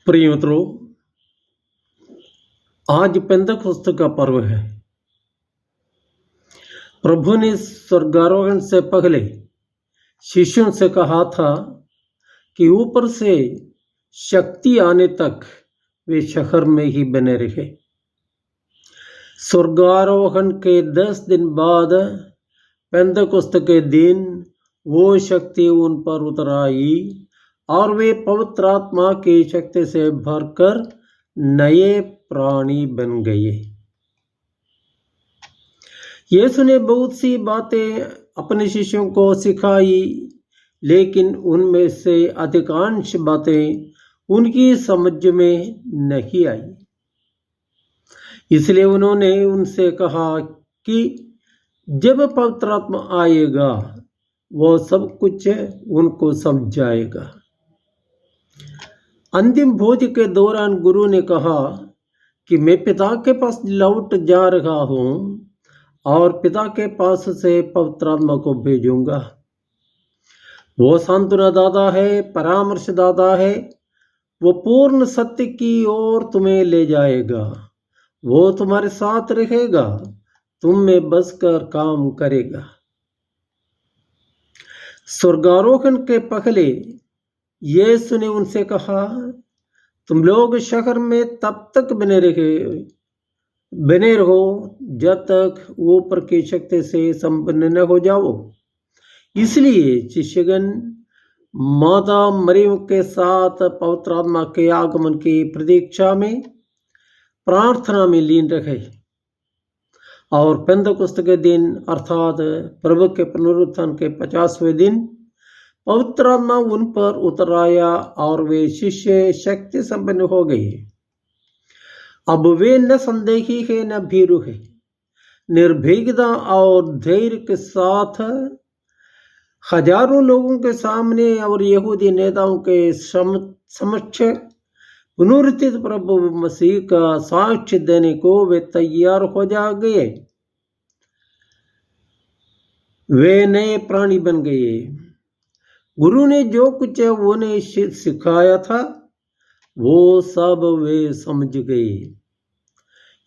प्रिय मित्रों, आज पेंतकुस्त का पर्व है। प्रभु ने स्वर्गारोहण से पहले शिष्यों से कहा था कि ऊपर से शक्ति आने तक वे शहर में ही बने रहे। स्वर्गारोहण के 10 दिन बाद पेंतकुस्त के दिन वो शक्ति उन पर उतर आई और वे पवित्र आत्मा की शक्ति से भरकर नए प्राणी बन गए। यीशु ने बहुत सी बातें अपने शिष्यों को सिखाई, लेकिन उनमें से अधिकांश बातें उनकी समझ में नहीं आई। इसलिए उन्होंने उनसे कहा कि जब पवित्र आत्मा आएगा वो सब कुछ उनको समझाएगा। अंतिम भोज के दौरान गुरु ने कहा कि मैं पिता के पास लौट जा रहा हूँ और पिता के पास से पवित्र आत्मा को भेजूंगा। वो सांत्वना दाता है, परामर्श दाता है। वो पूर्ण सत्य की ओर तुम्हें ले जाएगा। वो तुम्हारे साथ रहेगा, तुम में बसकर काम करेगा। स्वर्गारोहण के पहले यीशु ने उनसे कहा, तुम लोग शहर में तब तक बने रहो जब तक ऊपर की शक्ति से संपन्न न हो जाओ। इसलिए शिष्यगण माता मरियम के साथ पवित्र आत्मा के आगमन की प्रतीक्षा में प्रार्थना में लीन रहे और पेंतकुस्त के दिन अर्थात प्रभु के पुनरुत्थान के 50वें दिन पवित्र आत्मा उन पर उतर आया और वे शिष्य शक्ति संपन्न हो गए। अब वे न संदेही है न भीरु है। निर्भीकता और धैर्य के साथ हजारों लोगों के सामने और यहूदी नेताओं के समक्ष पुनरुत्थित प्रभु मसीह का साक्ष्य देने को वे तैयार हो जा गए। वे नए प्राणी बन गए। गुरु ने जो कुछ उन्हें सिखाया था वो सब वे समझ गए।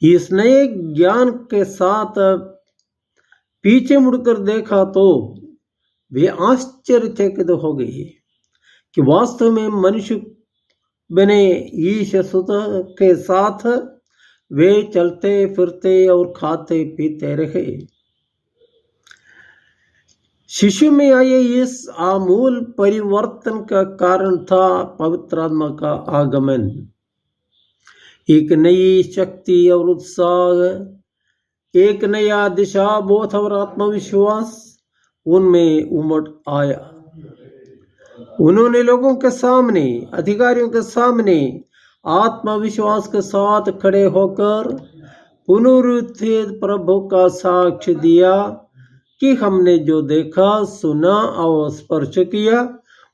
इस नए ज्ञान के साथ पीछे मुड़कर देखा तो वे आश्चर्यचकित हो गए कि वास्तव में मनुष्य बने ईश्वर के साथ वे चलते फिरते और खाते पीते रहे। शिशु में आए इस आमूल परिवर्तन का कारण था पवित्र आत्मा का आगमन। एक नई शक्ति और उत्साह, एक नया दिशा बोध और आत्मविश्वास उनमें उमड़ आया। उन्होंने लोगों के सामने, अधिकारियों के सामने आत्मविश्वास के साथ खड़े होकर पुनरुत्थित प्रभु का साक्ष्य दिया कि हमने जो देखा, सुना और स्पर्श किया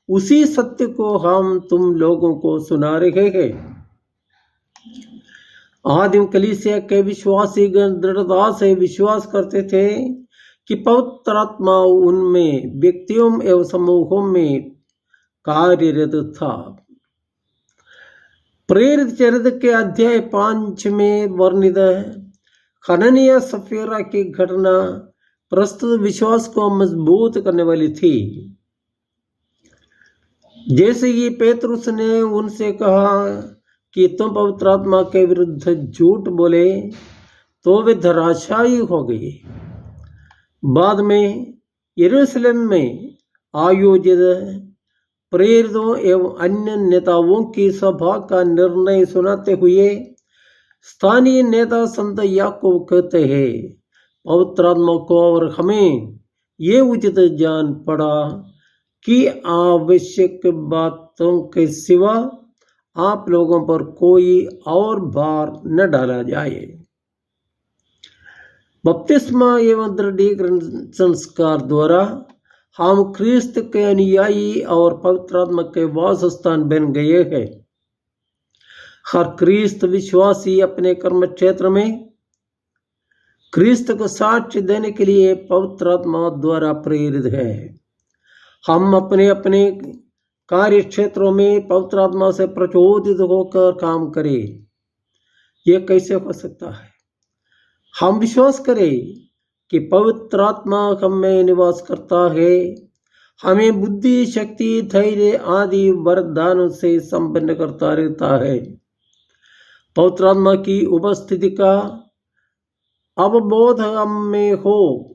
उसी सत्य को हम तुम लोगों को सुना रहे हैं। आदिम कलीसिया के विश्वासी दृढ़ता से विश्वास करते थे कि पवित्र आत्मा उनमें व्यक्तियों एवं समूहों में कार्यरत था। प्रेरित चरित्र के अध्याय 5 में वर्णित हननिया सफीरा की घटना प्रस्तुत विश्वास को मजबूत करने वाली थी। जैसे ही पेतरुस ने उनसे कहा कि तुम पवित्र आत्मा के विरुद्ध झूठ बोले तो वे धराशायी हो गए। बाद में यरूशलेम में आयोजित प्रेरितों एवं अन्य नेताओं की सभा का निर्णय सुनाते हुए स्थानीय नेता संत याकूब कहते हैं, पवित्र आत्मा को और हमें ये उचित जान पड़ा कि आवश्यक बातों के सिवा आप लोगों पर कोई और भार न डाला जाए। बपतिस्मा एवं दृढ़ीकरण संस्कार द्वारा हम ख्रिस्त के अनुयायी और पवित्र आत्मा के वास स्थान बन गए हैं। हर ख्रिस्त विश्वासी अपने कर्म क्षेत्र में ख्रिस्त को साक्ष्य देने के लिए पवित्र आत्मा द्वारा प्रेरित है। हम अपने अपने कार्य क्षेत्रों में पवित्र आत्मा से प्रचोदित होकर काम करे। यह कैसे हो सकता है? हम विश्वास करें कि पवित्र आत्मा हम में निवास करता है, हमें बुद्धि, शक्ति, धैर्य आदि वरदानों से संपन्न करता रहता है। पवित्र आत्मा की उपस्थिति का अवबोध हम में हो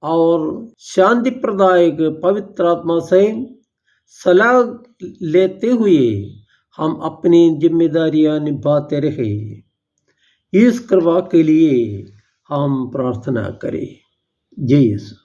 और शांति प्रदायक पवित्र आत्मा से सलाह लेते हुए हम अपनी जिम्मेदारियां निभाते रहे। इस कृपा के लिए हम प्रार्थना करें। जय यीशु।